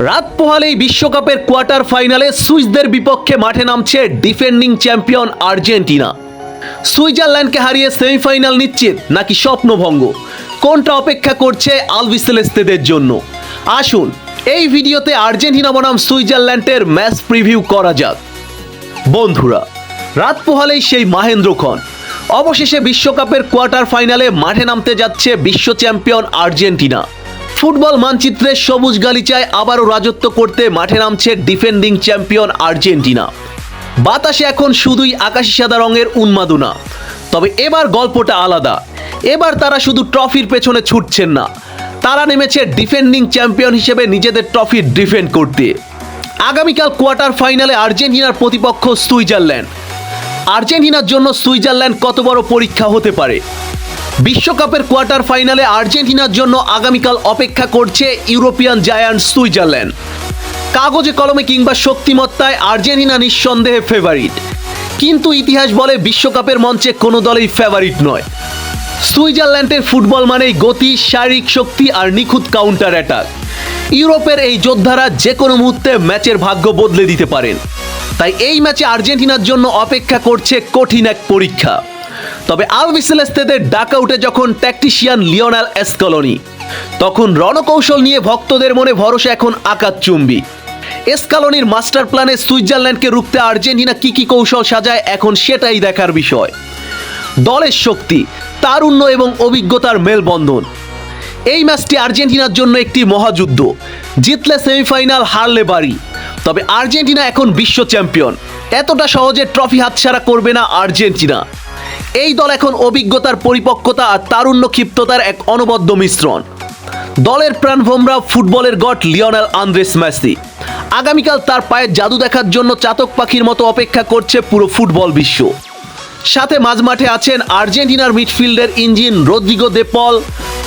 রাত পোহালেই বিশ্বকাপের কোয়ার্টার ফাইনালে সুইসদের বিপক্ষে মাঠে নামছে ডিফেন্ডিং চ্যাম্পিয়ন আর্জেন্টিনা। সুইজারল্যান্ডকে হারিয়ে সেমিফাইনাল নিশ্চিত নাকি স্বপ্নভঙ্গ, কোনটা অপেক্ষা করছে আলবিসেলেস্তেদের জন্য? আসুন এই ভিডিওতে আর্জেন্টিনা বনাম সুইজারল্যান্ডের ম্যাচ প্রিভিউ করা যাক। বন্ধুরা, রাত পোহালেই সেই মাহেন্দ্রক্ষণ, অবশেষে বিশ্বকাপের কোয়ার্টার ফাইনালে মাঠে নামতে যাচ্ছে বিশ্ব চ্যাম্পিয়ন আর্জেন্টিনা। ফুটবল মানচিত্রে সবুজ গালিচায় আবারও রাজত্ব করতে মাঠে নামছে ডিফেন্ডিং চ্যাম্পিয়ন আর্জেন্টিনা। বাতাসে এখন শুধুই আকাশি সাদা রঙের উন্মাদনা। তবে এবার গল্পটা আলাদা। এবার তারা শুধু ট্রফির পেছনে ছুটছেন না, তারা নেমেছে ডিফেন্ডিং চ্যাম্পিয়ন হিসেবে নিজেদের ট্রফি ডিফেন্ড করতে। আগামীকাল কোয়ার্টার ফাইনালে আর্জেন্টিনার প্রতিপক্ষ সুইজারল্যান্ড। আর্জেন্টিনার জন্য সুইজারল্যান্ড কত বড় পরীক্ষা হতে পারে? বিশ্বকাপের কোয়ার্টার ফাইনালে আর্জেন্টিনার জন্য আগামীকাল অপেক্ষা করছে ইউরোপিয়ান জায়ান্ট সুইজারল্যান্ড। কাগজে কলমে কিংবা শক্তিমত্তায় আর্জেন্টিনা নিঃসন্দেহে ফেভারিট, কিন্তু ইতিহাস বলে বিশ্বকাপের মঞ্চে কোনো দলই ফেভারিট নয়। সুইজারল্যান্ডের ফুটবল মানেই গতি, শারীরিক শক্তি আর নিখুঁত কাউন্টার অ্যাটাক। ইউরোপের এই যোদ্ধারা যে কোনো মুহূর্তে ম্যাচের ভাগ্য বদলে দিতে পারেন। তাই এই ম্যাচে আর্জেন্টিনার জন্য অপেক্ষা করছে কঠিন এক পরীক্ষা। তবে আলবিসেলেস্তেদের ডাকআউটে যখন ট্যাকটিশিয়ান লিওনেল স্ক্যালোনি, তখন রণকৌশল নিয়ে ভক্তদের মনে ভরসা এখন আকাশচুম্বী। স্ক্যালোনির মাস্টার প্ল্যানে সুইজারল্যান্ডকে রুখতে আর্জেন্টিনা কি কৌশল সাজায়, এখন সেটাই দেখার বিষয়। দলের শক্তি, তারুণ্য এবং অভিজ্ঞতার মেলবন্ধন। এই ম্যাচটি আর্জেন্টিনার জন্য একটি মহাযুদ্ধ। জিতলে সেমিফাইনাল, হারলে বাড়ি। তবে আর্জেন্টিনা এখন বিশ্ব চ্যাম্পিয়ন, এতটা সহজে ট্রফি হাতছাড়া করবে না আর্জেন্টিনা। এই দল এখন অভিজ্ঞতার পরিপক্কতা আর তারুণ্য ক্ষিপ্ততার এক অনবদ্য মিশ্রণ। দলের প্রাণভোমরা ফুটবলের গড লিওনেল আন্দ্রেস মেসি। আগামীকাল তার পায়ের জাদু দেখার জন্য চাতক পাখির মতো অপেক্ষা করছে পুরো ফুটবল বিশ্ব। সাথে মাঝমাঠে আছেন আর্জেন্টিনার মিডফিল্ডের ইঞ্জিন রদ্রিগো দে পল,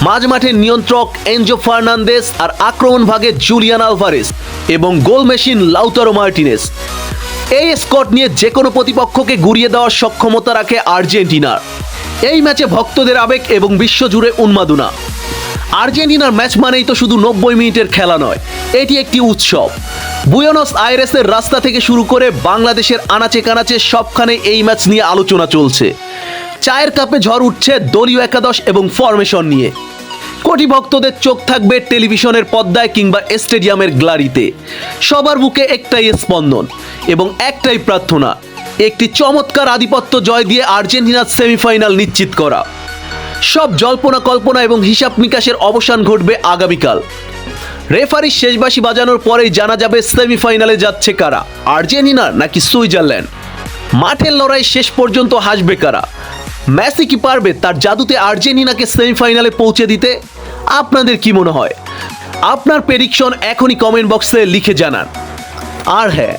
মাঝমাঠের নিয়ন্ত্রক এনজো ফার্নান্দেস, আর আক্রমণ ভাগে জুলিয়ান আলভারেজ এবং গোল মেশিন লাউতারো মার্টিনেজ। এই স্কোয়াড নিয়ে যে কোনো প্রতিপক্ষকে গুড়িয়ে দেওয়ার সক্ষমতা রাখে আর্জেন্টিনার। এই ম্যাচে ভক্তদের আবেগ এবং বিশ্বজুড়ে উন্মাদনা। আর্জেন্টিনার ম্যাচ মানেই তো শুধু 90 মিনিটের খেলা নয়, এটি একটি উৎসব। বুয়েনোস আইরেসের রাস্তা থেকে শুরু করে বাংলাদেশের আনাচে কানাচে সবখানে এই ম্যাচ নিয়ে আলোচনা চলছে। চায়ের কাপে ঝড় উঠছে দলীয় একাদশ এবং ফরমেশন নিয়ে। কোটি ভক্তদের চোখ থাকবে টেলিভিশনের পর্দায় কিংবা স্টেডিয়ামের গ্যালারিতে। সবার বুকে একটাই স্পন্দন এবং একটাই প্রার্থনা, একটি চমৎকার আধিপত্য জয় দিয়ে আর্জেন্টিনার সেমিফাইনাল নিশ্চিত করা। সব জল্পনা কল্পনা এবং হিসাব নিকাশের অবসান ঘটবে আগামীকাল। রেফারির শেষবাঁশি বাজানোর পরেই জানা যাবে সেমিফাইনালে যাচ্ছে কারা, আর্জেন্টিনা নাকি সুইজারল্যান্ড। মাঠের লড়াই শেষ পর্যন্ত হাসবে কারা? মেসি কি পারবে তার জাদুতে আর্জেন্টিনাকে সেমিফাইনালে পৌঁছে দিতে? আপনাদের কি মনে হয়? আপনার প্রেডিকশন এখনই কমেন্ট বক্সে লিখে জানান। আর হ্যাঁ,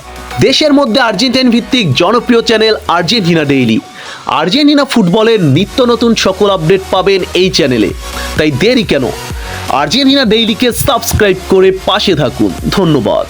দেশের মধ্যে আর্জেন্টাইন ভিত্তিক জনপ্রিয় চ্যানেল আর্জেন্টিনা ডেইলি। আর্জেন্টিনা ফুটবলের নিত্য নতুন সকল আপডেট পাবেন এই চ্যানেলে। তাই দেরি কেন? আর্জেন্টিনা ডেইলিকে সাবস্ক্রাইব করে পাশে থাকুন। ধন্যবাদ।